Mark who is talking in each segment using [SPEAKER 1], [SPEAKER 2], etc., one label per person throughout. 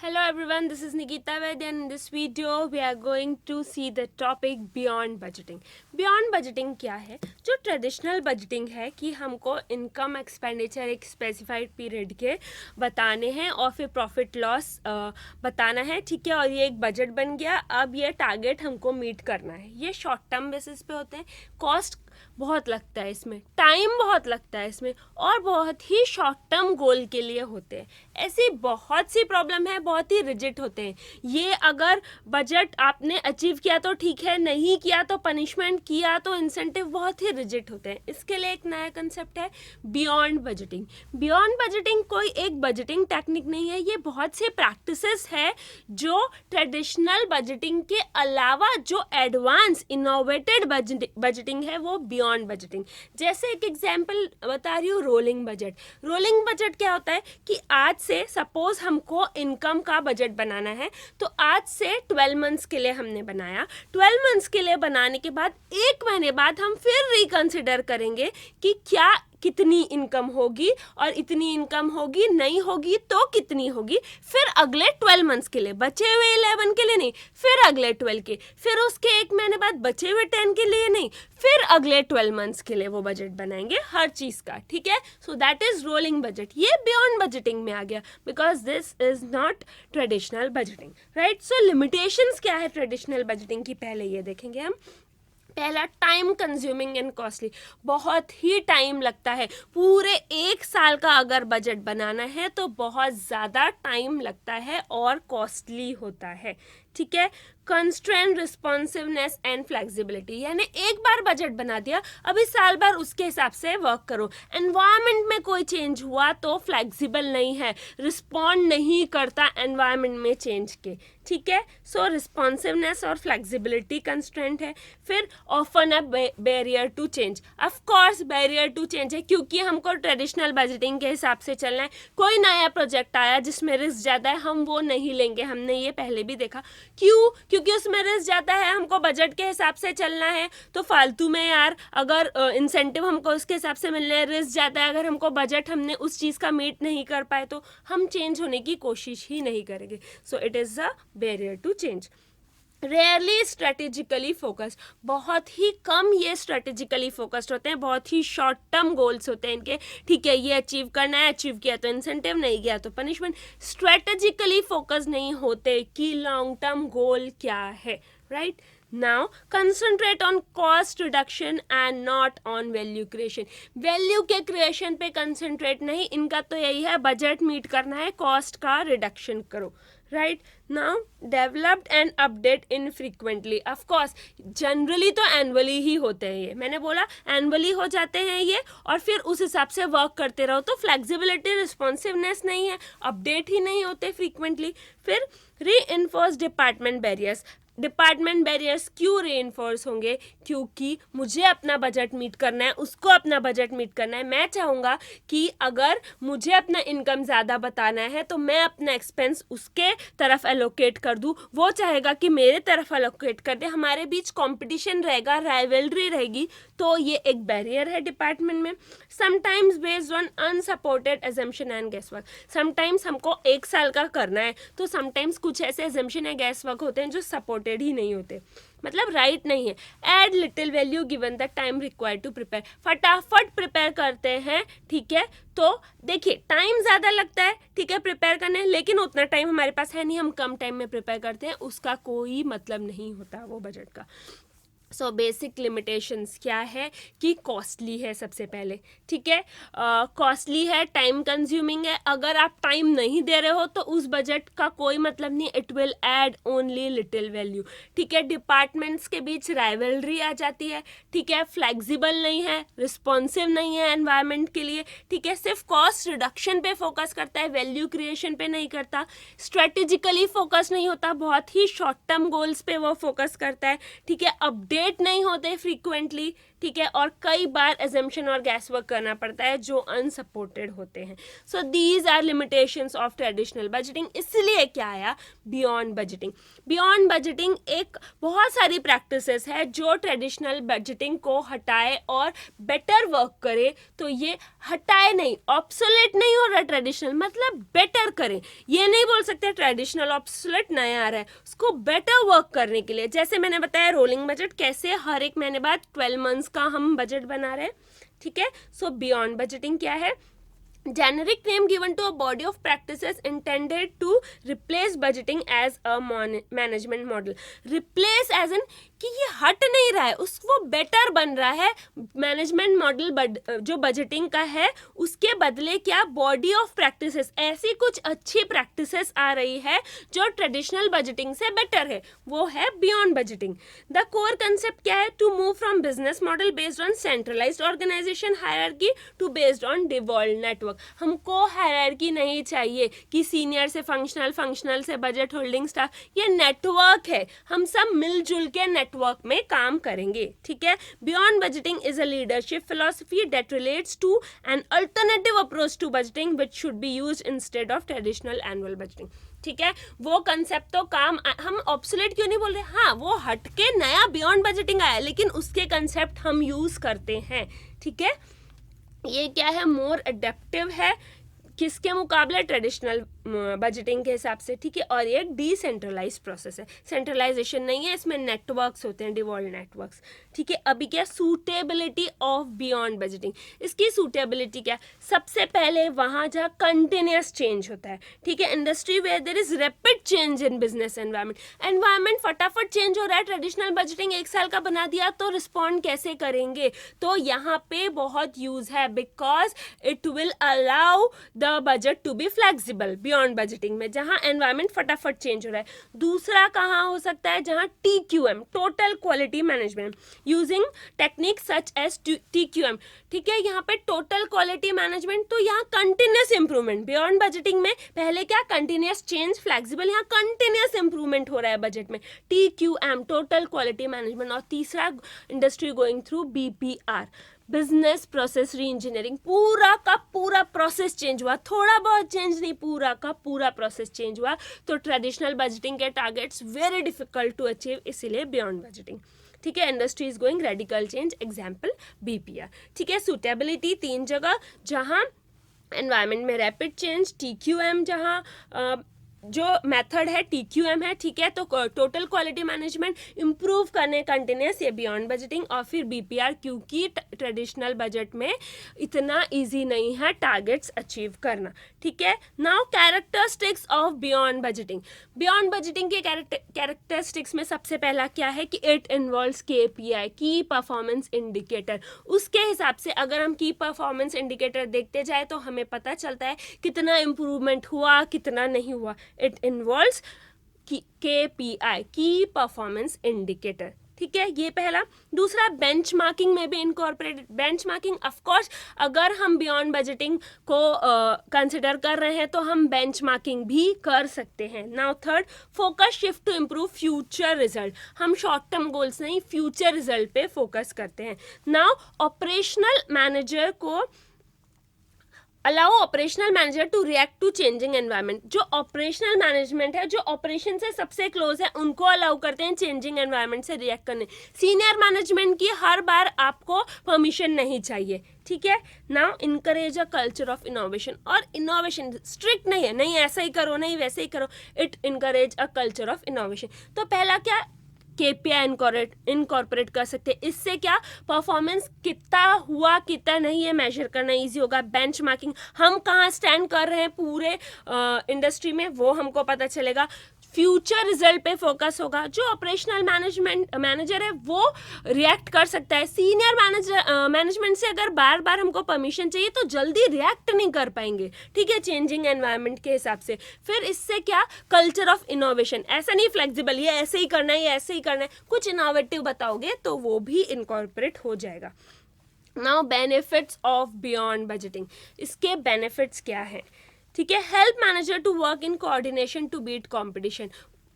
[SPEAKER 1] Hello everyone, this is Nikita Vaid and in this video we are going to see the topic beyond budgeting. Beyond budgeting क्या है? जो traditional budgeting है कि हमको income expenditure एक specified period के बताने हैं और फिर प्रॉफिट लॉस बताना है, ठीक है। और ये एक बजट बन गया, अब ये टारगेट हमको मीट करना है। ये शॉर्ट टर्म बेसिस पे होते हैं, कॉस्ट बहुत लगता है इसमें, टाइम बहुत लगता है इसमें और बहुत ही शॉर्ट टर्म गोल के लिए होते हैं। ऐसी बहुत सी प्रॉब्लम है, बहुत ही रिजिड होते हैं ये। अगर बजट आपने अचीव किया तो ठीक है, नहीं किया तो पनिशमेंट, किया तो इंसेंटिव, बहुत ही रिजिड होते हैं। इसके लिए एक नया कंसेप्ट है बियॉन्ड बजटिंग। बियॉन्ड बजटिंग कोई एक बजटिंग टेक्निक नहीं है, ये बहुत से प्रैक्टिसेस है जो ट्रेडिशनल बजटिंग के अलावा जो एडवांस इनोवेटेड बजटिंग है वो बियॉन्ड बजटिंग। जैसे एक एग्जांपल बता रही हूँ, रोलिंग बजट। रोलिंग बजट क्या होता है कि आज से सपोज हमको इनकम का बजट बनाना है, तो आज से 12 मंथ्स के लिए हमने बनाया। 12 मंथ्स के लिए बनाने के बाद 1 महीने बाद हम फिर रिकंसिडर करेंगे कि क्या कितनी इनकम होगी और इतनी इनकम होगी, नहीं होगी तो कितनी होगी। फिर अगले 12 मंथ्स के लिए, बचे हुए 11 के लिए नहीं, फिर अगले 12 के, फिर उसके 1 महीने बाद बचे हुए 10 के लिए नहीं, फिर अगले 12 मंथ्स के लिए वो बजट बनाएंगे हर चीज़ का, ठीक है। So that is rolling budget. ये बियॉन्ड बजटिंग में आ गया because this is not traditional budgeting, right. So limitations क्या है ट्रेडिशनल बजटिंग की, पहले ये देखेंगे हम। पहला, टाइम कंज्यूमिंग एंड कॉस्टली। बहुत ही टाइम लगता है। पूरे 1 साल का अगर बजट बनाना है तो बहुत ज़्यादा टाइम लगता है और कॉस्टली होता है, ठीक है। कंस्ट्रेंट, रिस्पॉन्सिवनेस एंड फ्लेक्सिबिलिटी, यानी एक बार बजट बना दिया, अभी साल भर उसके हिसाब से वर्क करो। एनवायरनमेंट में कोई चेंज हुआ तो फ्लेक्सिबल नहीं है, रिस्पॉन्ड नहीं करता एनवायरनमेंट में चेंज के, ठीक है। सो रिस्पॉन्सिवनेस और फ्लेक्सिबिलिटी कंस्ट्रेंट है। फिर often a barrier to change. Of course barrier to change है क्योंकि हमको ट्रेडिशनल बजटिंग के हिसाब से चलना है। कोई नया प्रोजेक्ट आया जिसमें रिस्क ज़्यादा है, हम वो नहीं लेंगे। हमने ये पहले भी देखा। क्यों? क्योंकि उसमें रिस्क ज़्यादा है, हमको बजट के हिसाब से चलना है। तो फालतू में यार, अगर इंसेंटिव हमको उसके हिसाब से मिलना है, रिस्क ज़्यादा है, अगर हमको बजट हमने उस चीज़ का मीट नहीं कर पाए तो हम चेंज होने की कोशिश ही नहीं करेंगे। So it is a barrier to change. Rarely strategically focused, बहुत ही कम ये स्ट्रेटेजिकली फोकस्ड होते हैं, बहुत ही शॉर्ट टर्म गोल्स होते हैं इनके, ठीक है। ये अचीव करना है, अचीव किया तो इंसेंटिव, नहीं किया तो पनिशमेंट। स्ट्रेटेजिकली फोकस नहीं होते कि लॉन्ग टर्म गोल क्या है, right. Now concentrate on cost reduction and not on value creation. Value के क्रिएशन पे कंसंट्रेट नहीं, इनका तो यही है बजट मीट करना है, कॉस्ट का रिडक्शन करो, right. Now developed and update infrequently. Of course generally तो एनुअली ही होते हैं, ये मैंने बोला एनुअली हो जाते हैं ये, और फिर उस हिसाब से वर्क करते रहो। तो फ्लेक्सिबिलिटी, रिस्पॉन्सिवनेस नहीं है, अपडेट ही नहीं होते फ्रीक्वेंटली। फिर री enforce department barriers. Department barriers क्यों रीइंफोर्स होंगे? क्योंकि मुझे अपना बजट मीट करना है, उसको अपना बजट मीट करना है। मैं चाहूँगा कि अगर मुझे अपना इनकम ज़्यादा बताना है तो मैं अपना एक्सपेंस उसके तरफ एलोकेट कर दूँ, वो चाहेगा कि मेरे तरफ एलोकेट कर दे। हमारे बीच कंपटीशन रहेगा, राइवलरी रहेगी, तो ये एक बैरियर है डिपार्टमेंट में। Sometimes based on unsupported assumption and gas work. Sometimes हमको 1 साल का करना है, तो समटाइम्स कुछ ऐसे एजम्पशन या गैस वर्क होते हैं जो सपोर्टेड ही नहीं होते, मतलब राइट नहीं है। Add little value given the time required to prepare. फटाफट प्रिपेयर करते हैं, ठीक है। तो देखिए टाइम ज़्यादा लगता है, ठीक है, प्रिपेयर करने, लेकिन उतना टाइम हमारे पास है नहीं, हम कम टाइम में प्रिपेयर करते हैं, उसका कोई मतलब नहीं होता वो बजट का। सो बेसिक लिमिटेशंस क्या है कि कॉस्टली है सबसे पहले, ठीक है। कॉस्टली है, टाइम कंज्यूमिंग है। अगर आप टाइम नहीं दे रहे हो तो उस बजट का कोई मतलब नहीं, it will add only little value, ठीक है। डिपार्टमेंट्स के बीच राइवलरी आ जाती है, ठीक है। फ्लेक्सिबल नहीं है, रिस्पॉन्सिव नहीं है एनवायरनमेंट के लिए, ठीक है। सिर्फ कॉस्ट रिडक्शन पे फोकस करता है, वैल्यू क्रिएशन पे नहीं करता। स्ट्रेटेजिकली फोकस नहीं होता, बहुत ही शॉर्ट टर्म गोल्स पे वो फोकस करता है, ठीक है। अपडेट नहीं होते फ्रीक्वेंटली, ठीक है, और कई बार एजम्पशन और गैस वर्क करना पड़ता है जो अनसपोर्टेड होते हैं. So these are limitations of traditional budgeting. इसलिए क्या आया बियॉन्ड बजटिंग. बियॉन्ड बजटिंग एक बहुत सारी प्रैक्टिसेस है जो ट्रेडिशनल बजटिंग को हटाए और बेटर वर्क करे. तो ये हटाए नहीं, ऑब्सोलेट नहीं हो रहा ट्रेडिशनल, मतलब बेटर करे. ये नहीं बोल सकते ट्रेडिशनल ऑब्सोलेट नया आ रहा है, उसको बेटर वर्क करने के लिए. जैसे मैंने बताया रोलिंग बजट, कैसे हर एक महीने बाद 12 मंथ्स का हम बजट बना रहे हैं. ठीक है, सो बियॉन्ड बजटिंग क्या है? Generic name given to a body of practices intended to replace budgeting as a management model. Replace as in कि ये हट नहीं रहा है, उसको बेटर बन रहा है. मैनेजमेंट मॉडल जो बजटिंग का है उसके बदले क्या बॉडी ऑफ प्रैक्टिसेस, ऐसी कुछ अच्छी प्रैक्टिसेस आ रही है जो ट्रेडिशनल बजटिंग से बेटर है, वो है beyond budgeting. The core concept क्या है? To move from business model based on centralised organisation hierarchy to based on devolved network. हमको हायरार्की नहीं चाहिए कि सीनियर से फंक्शनल, फंक्शनल से बजट होल्डिंग स्टाफ. ये नेटवर्क है, हम सब मिलजुल के नेटवर्क में काम करेंगे. ठीक है, beyond budgeting is a leadership philosophy that relates to an alternative approach to budgeting which should be used instead of traditional annual budgeting. ठीक है, वो कंसेप्ट तो काम हम ऑब्सोलेट क्यों नहीं बोल रहे? हाँ, वो हटके नया बियॉन्ड बजटिंग आया, लेकिन उसके कंसेप्ट हम यूज करते हैं. ठीक है, ये क्या है? मोर अडेप्टिव है किसके मुकाबले? ट्रेडिशनल बजटिंग के हिसाब से. ठीक है, और ये एक डिसेंट्रलाइज प्रोसेस है, सेंट्रलाइजेशन नहीं है इसमें, नेटवर्क्स होते हैं, डिवॉल्व नेटवर्क्स. ठीक है, अभी क्या सूटेबिलिटी ऑफ बियॉन्ड बजटिंग. इसकी सूटेबिलिटी क्या? सबसे पहले वहाँ जहाँ कंटिन्यूस चेंज होता है. ठीक है, industry where there is rapid change in business environment फटाफट चेंज हो रहा है. ट्रेडिशनल बजटिंग 1 साल का बना दिया तो रिस्पॉन्ड कैसे करेंगे? तो यहाँ पे बहुत यूज है, because it will allow the budget to be flexible beyond budgeting में, जहां एनवायरमेंट फटाफट चेंज हो रहा है. दूसरा कहां हो सकता है? जहां TQM, total quality management, using technique such as TQM. ठीक है, यहाँ पे टोटल क्वालिटी मैनेजमेंट, तो यहाँ कंटिन्यूस इंप्रूवमेंट. बियॉन्ड बजटिंग में पहले क्या? कंटिन्यूस चेंज, फ्लेक्सिबल, यहाँ कंटिन्यूस इंप्रूवमेंट हो रहा है बजट में, TQM, टोटल क्वालिटी मैनेजमेंट. और तीसरा, industry going through BPR, business process री इंजीनियरिंग. पूरा का पूरा प्रोसेस चेंज हुआ, थोड़ा बहुत चेंज नहीं, पूरा का पूरा प्रोसेस चेंज हुआ. तो ट्रेडिशनल बजटिंग के targets very difficult to achieve, इसीलिए बियॉन्ड बजटिंग. ठीक है, industry is going radical change, example BPR. ठीक है, सूटेबिलिटी 3 जगह, जहां एनवायरमेंट में रैपिड चेंज, TQM जहां जो मेथड है TQM है. ठीक है, तो टोटल क्वालिटी मैनेजमेंट इम्प्रूव करने कंटिन्यूस, ये बियॉन्ड बजटिंग. और फिर BPR, क्योंकि ट्रेडिशनल बजट में इतना इजी नहीं है टारगेट्स अचीव करना. ठीक है, now characteristics of beyond budgeting. Beyond budgeting के कैरेक्टरिस्टिक्स में सबसे पहला क्या है कि इट इन्वॉल्व्स KPI, की परफॉर्मेंस इंडिकेटर. उसके हिसाब से अगर हम की परफॉर्मेंस इंडिकेटर देखते जाए तो हमें पता चलता है कितना इम्प्रूवमेंट हुआ, कितना नहीं हुआ. It involves KPI, की परफॉर्मेंस इंडिकेटर. ठीक है, ये पहला. दूसरा, बेंचमार्किंग में भी इनकॉर्पोरेटेड. बेंचमार्किंग ऑफ कोर्स अगर हम बियॉन्ड बजटिंग को कंसिडर कर रहे हैं तो हम बेंचमार्किंग भी कर सकते हैं. Now third, focus shift to improve future result. हम शॉर्ट टर्म गोल्स नहीं, फ्यूचर रिजल्ट पे फोकस करते हैं. नाउ ऑपरेशनल मैनेजर को allow operational manager to react to changing environment. जो ऑपरेशनल मैनेजमेंट है, जो ऑपरेशन से सबसे क्लोज है, उनको अलाउ करते हैं चेंजिंग एनवायरनमेंट से रिएक्ट करने. सीनियर मैनेजमेंट की हर बार आपको परमिशन नहीं चाहिए. ठीक है, now encourage a culture of innovation. और इनोवेशन स्ट्रिक्ट नहीं है, नहीं ऐसा ही करो, नहीं वैसे ही करो. It encourage a culture of innovation. तो पहला क्या? KPI इनकॉर्पोरेट कर सकते हैं. इससे क्या? परफॉर्मेंस कितना हुआ, कितना नहीं, है मेजर करना इजी होगा. बेंचमार्किंग, हम कहाँ स्टैंड कर रहे हैं पूरे इंडस्ट्री में, वो हमको पता चलेगा. फ्यूचर रिजल्ट पे फोकस होगा. जो ऑपरेशनल मैनेजर है वो रिएक्ट कर सकता है. सीनियर मैनेजमेंट से अगर बार बार हमको परमिशन चाहिए तो जल्दी रिएक्ट नहीं कर पाएंगे. ठीक है, चेंजिंग एनवायरनमेंट के हिसाब से. फिर इससे क्या? Culture of innovation. ऐसा नहीं फ्लेक्सिबल, ये ऐसे ही करना है, ये ऐसे ही करना है, कुछ इनोवेटिव बताओगे तो वो भी इनकॉर्पोरेट हो जाएगा. Now benefits of beyond budgeting. इसके बेनिफिट्स क्या है? ठीक है, help manager to work in coordination to beat competition.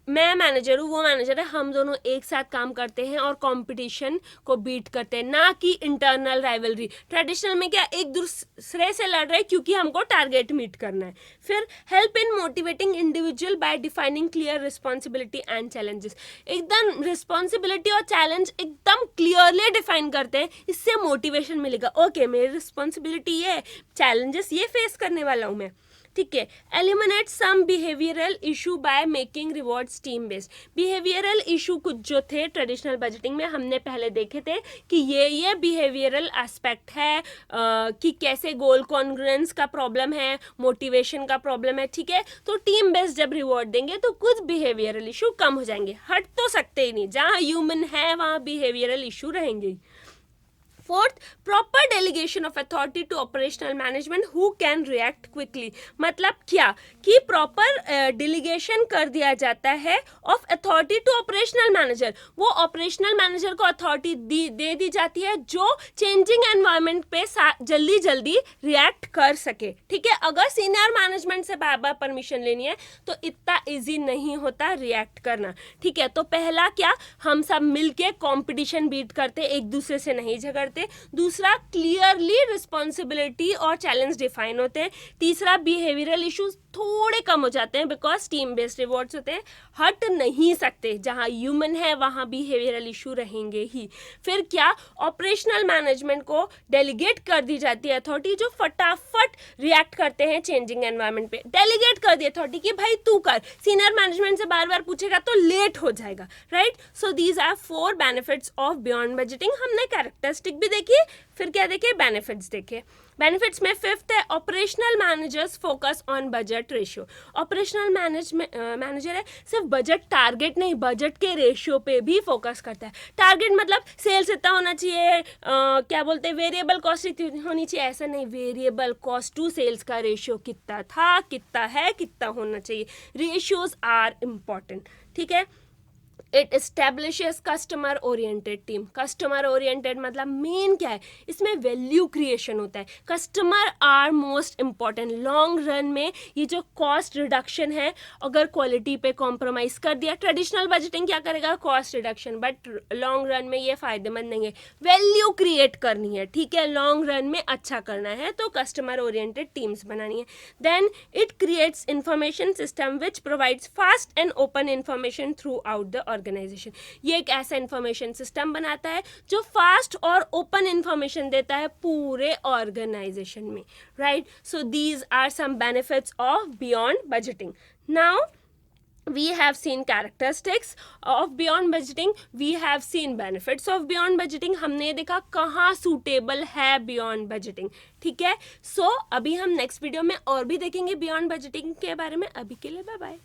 [SPEAKER 1] मैं मैनेजर हूँ, वो मैनेजर है, हम दोनों एक साथ काम करते हैं और कंपटीशन को बीट करते हैं, ना कि इंटरनल राइवलरी। ट्रेडिशनल में क्या, एक दूसरे से लड़ रहे हैं क्योंकि हमको टारगेट मीट करना है। फिर help in motivating individual bye defining clear responsibility and challenges. एकदम रिस्पॉन्सिबिलिटी और चैलेंज एकदम क्लियरली डिफाइन करते हैं, इससे मोटिवेशन मिलेगा। ओके, मेरी रिस्पॉन्सिबिलिटी ये है, चैलेंजेस ये फेस करने वाला हूँ मैं, ठीक है। Eliminate some behavioural issue by making rewards team based. Behavioural issue कुछ जो थे ट्रेडिशनल बजटिंग में हमने पहले देखे थे कि ये बिहेवियरल एस्पेक्ट है, कि कैसे गोल कॉन्ग्रुएंस का प्रॉब्लम है, मोटिवेशन का प्रॉब्लम है, ठीक है। तो टीम बेस्ड जब रिवॉर्ड देंगे तो कुछ बिहेवियरल इशू कम हो जाएंगे, हट तो सकते ही नहीं, जहाँ ह्यूमन है वहाँ बिहेवियरल इशू रहेंगे। Fourth, proper delegation of authority to operational management who can react quickly. मतलब क्या कि प्रॉपर डेलीगेशन कर दिया जाता है of authority to operational manager. वो ऑपरेशनल मैनेजर को अथॉरिटी दे दी जाती है जो चेंजिंग एनवायरनमेंट पे जल्दी जल्दी रिएक्ट कर सके, ठीक है। अगर सीनियर मैनेजमेंट से बार बार परमिशन लेनी है तो इतना ईजी नहीं होता रिएक्ट करना, ठीक है। तो पहला क्या, हम सब मिलके कंपटीशन बीट करते, एक दूसरे से नहीं झगड़ते। दूसरा, क्लियरली रिस्पॉन्सिबिलिटी और चैलेंज डिफाइन होते हैं। तीसरा, बिहेवियरल इश्यूज थोड़े कम हो जाते हैं बिकॉज टीम बेस्ड रिवॉर्ड्स होते हैं, हट नहीं सकते, जहां ह्यूमन है वहां बिहेवियरल इशू रहेंगे ही। फिर क्या, ऑपरेशनल मैनेजमेंट को डेलीगेट कर दी जाती है अथॉरिटी, जो फटाफट रिएक्ट करते हैं चेंजिंग एनवायरनमेंट पे। डेलीगेट कर दी अथॉरिटी कि भाई तू कर, सीनियर मैनेजमेंट से बार बार पूछेगा तो लेट हो जाएगा, right. So these are 4 benefits of beyond budgeting. हमने कैरेक्टरिस्टिक भी देखी, फिर क्या देखे, बेनिफिट्स देखे। बेनिफिट्स में फिफ्थ है, operational managers focus on budget ratio. Operational manager है, सिर्फ बजट टारगेट नहीं, बजट के रेशियो पे भी फोकस करता है। टारगेट मतलब सेल्स इतना होना चाहिए, क्या बोलते हैं, वेरिएबल कॉस्ट इतनी होनी चाहिए, ऐसा नहीं, वेरिएबल कॉस्ट टू सेल्स का रेशियो कितना था, कितना है, कितना होना चाहिए। रेशियोज आर इम्पॉर्टेंट, ठीक है। It establishes customer oriented team. Customer oriented मतलब मेन क्या है, इसमें वैल्यू क्रिएशन होता है। Customer are most important. Long run में ये जो कॉस्ट रिडक्शन है, अगर क्वालिटी पे कॉम्प्रोमाइज़ कर दिया, ट्रेडिशनल बजटिंग क्या करेगा, cost reduction, but long run में ये फायदेमंद नहीं है। वैल्यू क्रिएट करनी है, ठीक है, लॉन्ग रन में अच्छा करना है तो कस्टमर ओरिएंटेड टीम्स बनानी है। Then it creates information system which provides fast and open information throughout the organisation. ये एक ऐसा इंफॉर्मेशन सिस्टम बनाता है जो फास्ट और ओपन इंफॉर्मेशन देता है पूरे ऑर्गेनाइजेशन में, right. So these are some benefits of beyond budgeting. Now we have seen characteristics of beyond budgeting, we have seen benefits of beyond budgeting। हमने देखा कहाँ suitable है beyond budgeting, ठीक है। सो अभी हम नेक्स्ट वीडियो में और भी देखेंगे beyond budgeting के बारे में। अभी के लिए बाय बाय।